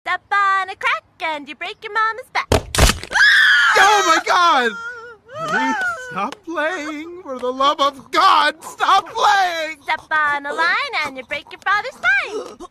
Step on a crack and you break your mama's back. Oh my God! Honey, stop playing! For the love of God, stop playing! Step on a line and you break your father's spine.